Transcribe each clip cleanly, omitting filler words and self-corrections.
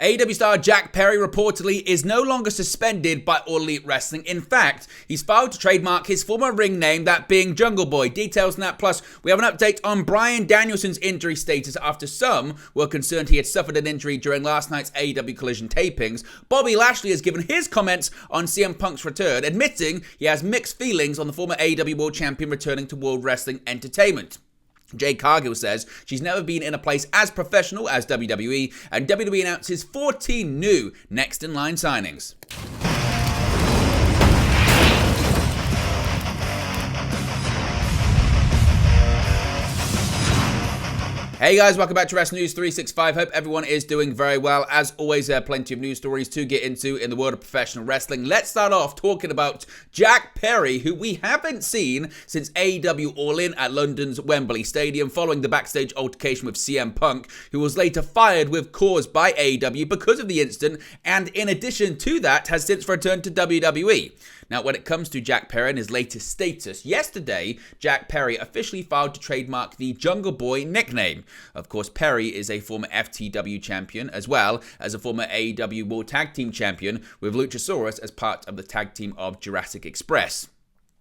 AEW star Jack Perry reportedly is no longer suspended by All Elite Wrestling. In fact, he's filed to trademark his former ring name, that being Jungle Boy. Details on that, plus we have an update on Bryan Danielson's injury status after some were concerned he had suffered an injury during last night's AEW Collision tapings. Bobby Lashley has given his comments on CM Punk's return, admitting he has mixed feelings on the former AEW World Champion returning to World Wrestling Entertainment. Jade Cargill says she's never been in a place as professional as WWE, and WWE announces 14 new next-in-line signings. Hey guys, welcome back to Wrestling News 365. Hope everyone is doing very well. As always, there are plenty of news stories to get into in the world of professional wrestling. Let's start off talking about Jack Perry, who we haven't seen since AEW All In at London's Wembley Stadium, following the backstage altercation with CM Punk, who was later fired with cause by AEW because of the incident, and in addition to that, has since returned to WWE. Now, when it comes to Jack Perry and his latest status, yesterday, Jack Perry officially filed to trademark the Jungle Boy nickname. Of course, Perry is a former FTW champion, as well as a former AEW World Tag Team champion, with Luchasaurus as part of the tag team of Jurassic Express.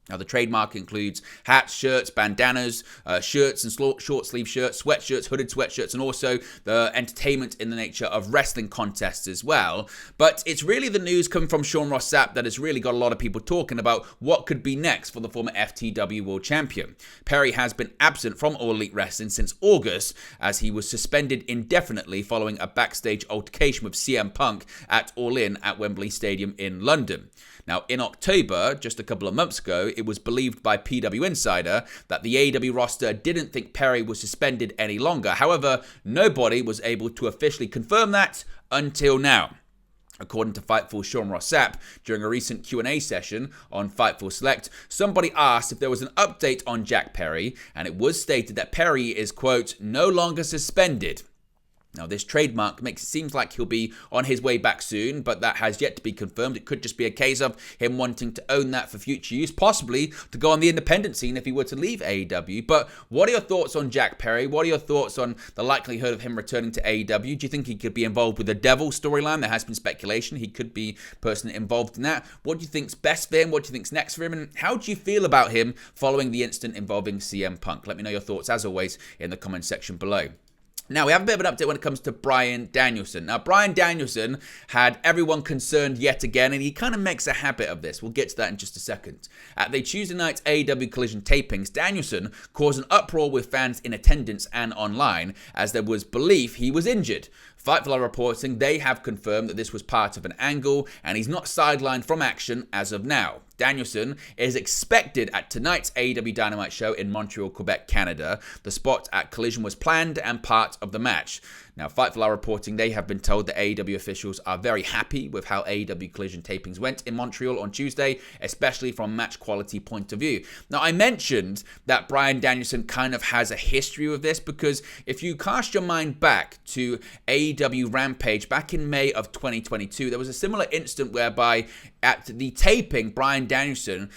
Now, the trademark includes hats, shirts, bandanas, shirts and short sleeve shirts, sweatshirts, hooded sweatshirts, and also the entertainment in the nature of wrestling contests as well. But it's really the news coming from Sean Ross Sapp that has really got a lot of people talking about what could be next for the former FTW World Champion. Perry has been absent from All Elite Wrestling since August, as he was suspended indefinitely following a backstage altercation with CM Punk at All In at Wembley Stadium in London. Now, in October, just a couple of months ago, it was believed by PW Insider that the AEW roster didn't think Perry was suspended any longer. However, nobody was able to officially confirm that until now. According to Fightful's Sean Ross Sapp, during a recent Q&A session on Fightful Select, somebody asked if there was an update on Jack Perry, and it was stated that Perry is, quote, no longer suspended. Now, this trademark makes it seem like he'll be on his way back soon, but that has yet to be confirmed. It could just be a case of him wanting to own that for future use, possibly to go on the independent scene if he were to leave AEW. But what are your thoughts on Jack Perry? What are your thoughts on the likelihood of him returning to AEW? Do you think he could be involved with the Devil storyline? There has been speculation he could be person involved in that. What do you think's best for him? What do you think's next for him? And how do you feel about him following the incident involving CM Punk? Let me know your thoughts, as always, in the comment section below. Now, we have a bit of an update when it comes to Bryan Danielson. Now, Bryan Danielson had everyone concerned yet again, and he kind of makes a habit of this. We'll get to that in just a second. At the Tuesday night's AEW Collision tapings, Danielson caused an uproar with fans in attendance and online, as there was belief he was injured. Fightful are reporting they have confirmed that this was part of an angle, and he's not sidelined from action as of now. Danielson is expected at tonight's AEW Dynamite show in Montreal, Quebec, Canada. The spot at Collision was planned and part of the match. Now, Fightful are reporting they have been told that AEW officials are very happy with how AEW Collision tapings went in Montreal on Tuesday, especially from a match quality point of view. Now, I mentioned that Bryan Danielson kind of has a history with this, because if you cast your mind back to AEW Rampage back in May of 2022, there was a similar incident whereby at the taping, Bryan Danielson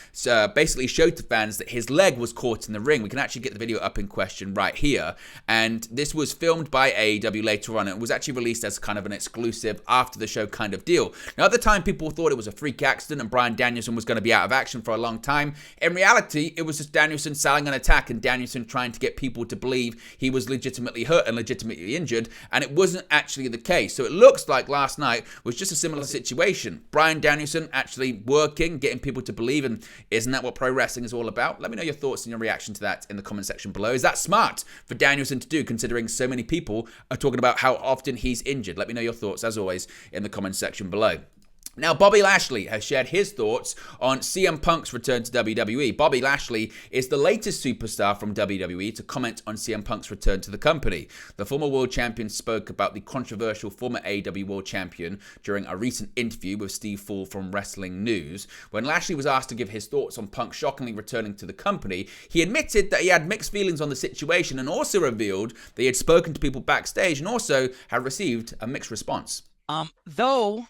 basically showed to fans that his leg was caught in the ring. We can actually get the video up in question right here. And this was filmed by AEW later on. It was actually released as kind of an exclusive after the show kind of deal. Now, at the time, people thought it was a freak accident and Bryan Danielson was going to be out of action for a long time. In reality, it was just Danielson selling an attack and Danielson trying to get people to believe he was legitimately hurt and legitimately injured, and it wasn't actually the case. So it looks like last night was just a similar situation. Bryan Danielson actually working, getting people to believe, and isn't that what pro wrestling is all about? Let me know your thoughts and your reaction to that in the comment section below. Is that smart for Danielson to do, considering so many people are talking about how often he's injured? Let me know your thoughts, as always, in the comment section below. Now, Bobby Lashley has shared his thoughts on CM Punk's return to WWE. Bobby Lashley is the latest superstar from WWE to comment on CM Punk's return to the company. The former world champion spoke about the controversial former AEW world champion during a recent interview with Steve Full from Wrestling News. When Lashley was asked to give his thoughts on Punk shockingly returning to the company, he admitted that he had mixed feelings on the situation and also revealed that he had spoken to people backstage and also had received a mixed response. Though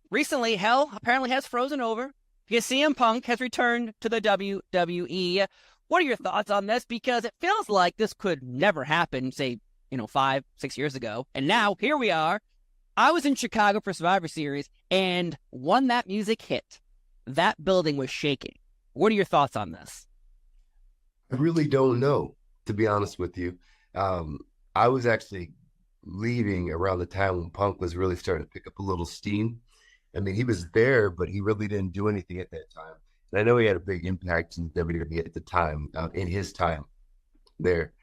recently, hell apparently has frozen over because CM Punk has returned to the WWE. What are your thoughts on this? Because it feels like this could never happen, say, 5-6 years ago. And now here we are. I was in Chicago for Survivor Series, and when that music hit, that building was shaking. What are your thoughts on this? I really don't know, to be honest with you. I was actually leaving around the time when Punk was really starting to pick up a little steam. I mean, he was there, but he really didn't do anything at that time. And I know he had a big impact in WWE at the time, in his time there.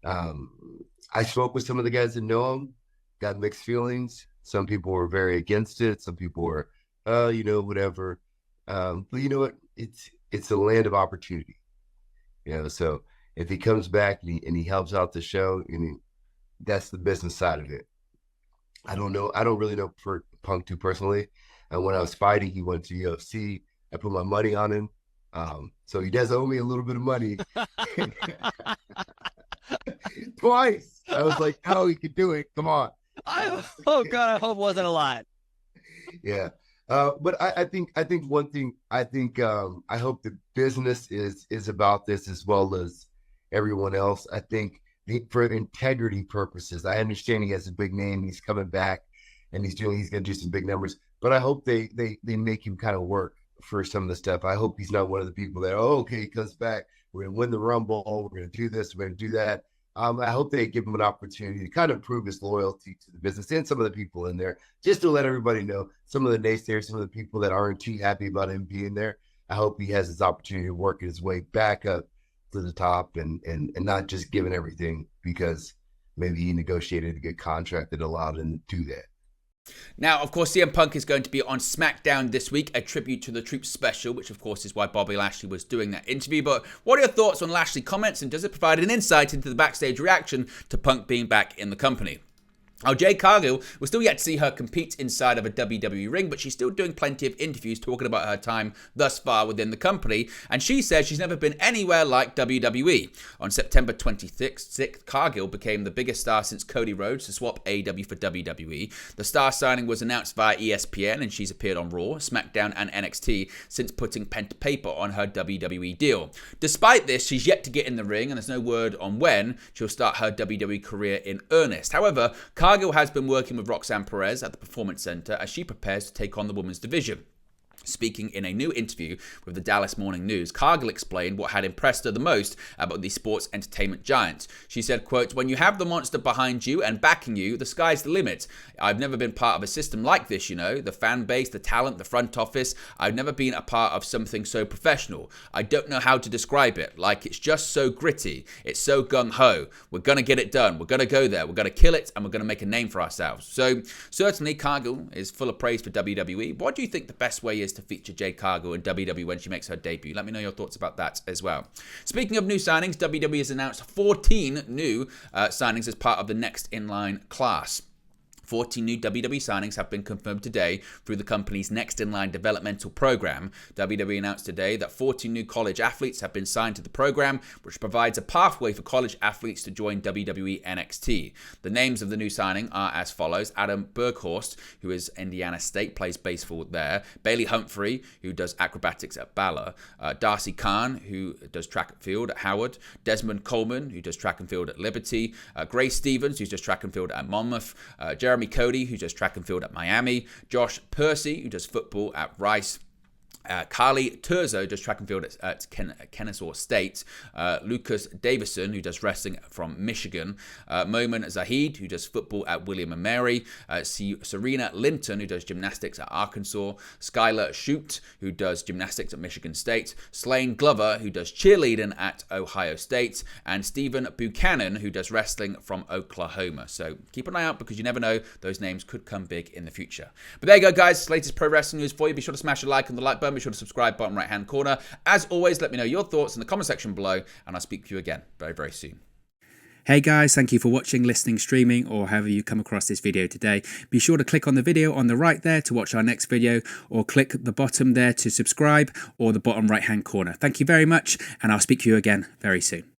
Um, I spoke with some of the guys that know him, got mixed feelings. Some people were very against it. Some people were, whatever. But you know what? It's a land of opportunity. So if he comes back and he helps out the show, that's the business side of it. I don't know. I don't really know for Punk too personally. And when I was fighting, he went to UFC. I put my money on him. So he does owe me a little bit of money. Twice. I was like, oh, he could do it. Come on. Oh God, I hope it wasn't a lot. Yeah. But I think one thing, I hope the business is about this as well as everyone else. I think for integrity purposes, I understand he has a big name, he's coming back and he's going to do some big numbers, but I hope they make him kind of work for some of the stuff. I hope he's not one of the people that, okay, he comes back, we're going to win the Rumble, we're going to do this, we're going to do that. I hope they give him an opportunity to kind of prove his loyalty to the business and some of the people in there, just to let everybody know, some of the naysayers, some of the people that aren't too happy about him being there. I hope he has his opportunity to work his way back up to the top and not just giving everything because maybe he negotiated a good contract that allowed him to do that. Now, of course, CM Punk is going to be on SmackDown this week, a tribute to the Troops special, which of course is why Bobby Lashley was doing that interview. But what are your thoughts on Lashley comments, and does it provide an insight into the backstage reaction to Punk being back in the company? Now, Jade Cargill, we're still yet to see her compete inside of a WWE ring, but she's still doing plenty of interviews talking about her time thus far within the company, and she says she's never been anywhere like WWE. On September 26th, Cargill became the biggest star since Cody Rhodes to swap AEW for WWE. The star signing was announced via ESPN, and she's appeared on Raw, SmackDown, and NXT since putting pen to paper on her WWE deal. Despite this, she's yet to get in the ring, and there's no word on when she'll start her WWE career in earnest. However, Cargill has been working with Roxanne Perez at the Performance Center as she prepares to take on the women's division. Speaking in a new interview with the Dallas Morning News, Cargill explained what had impressed her the most about the sports entertainment giants. She said, quote, "When you have the monster behind you and backing you, the sky's the limit. I've never been part of a system like this, the fan base, the talent, the front office. I've never been a part of something so professional. I don't know how to describe it. Like, it's just so gritty. It's so gung-ho. We're going to get it done. We're going to go there. We're going to kill it, and we're going to make a name for ourselves." So, certainly, Cargill is full of praise for WWE. What do you think the best way is to feature Jade Cargill in WWE when she makes her debut? Let me know your thoughts about that as well. Speaking of new signings, WWE has announced 14 new signings as part of the next in-line class. 14 new WWE signings have been confirmed today through the company's Next in Line developmental program. WWE announced today that 14 new college athletes have been signed to the program, which provides a pathway for college athletes to join WWE NXT. The names of the new signing are as follows: Adam Berghorst, who is Indiana State, plays baseball there; Bailey Humphrey, who does acrobatics at Baylor; Darcy Kahn, who does track and field at Howard; Desmond Coleman, who does track and field at Liberty; Grace Stevens, who does track and field at Monmouth; Jeremy Cody, who does track and field at Miami; Josh Percy, who does football at Rice; Carly Turzo does track and field at Kennesaw State; Lucas Davison, who does wrestling from Michigan; Momin Zahid, who does football at William & Mary; Serena Linton, who does gymnastics at Arkansas; Skylar Shute, who does gymnastics at Michigan State; Slane Glover, who does cheerleading at Ohio State; and Stephen Buchanan, who does wrestling from Oklahoma. So keep an eye out, because you never know, those names could come big in the future. But there you go, guys. Latest pro wrestling news for you. Be sure to smash a like on the like button. Be sure to subscribe, bottom right hand corner. As always, let me know your thoughts in the comment section below, and I'll speak to you again very, very soon. Hey guys, thank you for watching, listening, streaming, or however you come across this video today. Be sure to click on the video on the right there to watch our next video, or click the bottom there to subscribe, or the bottom right hand corner. Thank you very much, and I'll speak to you again very soon.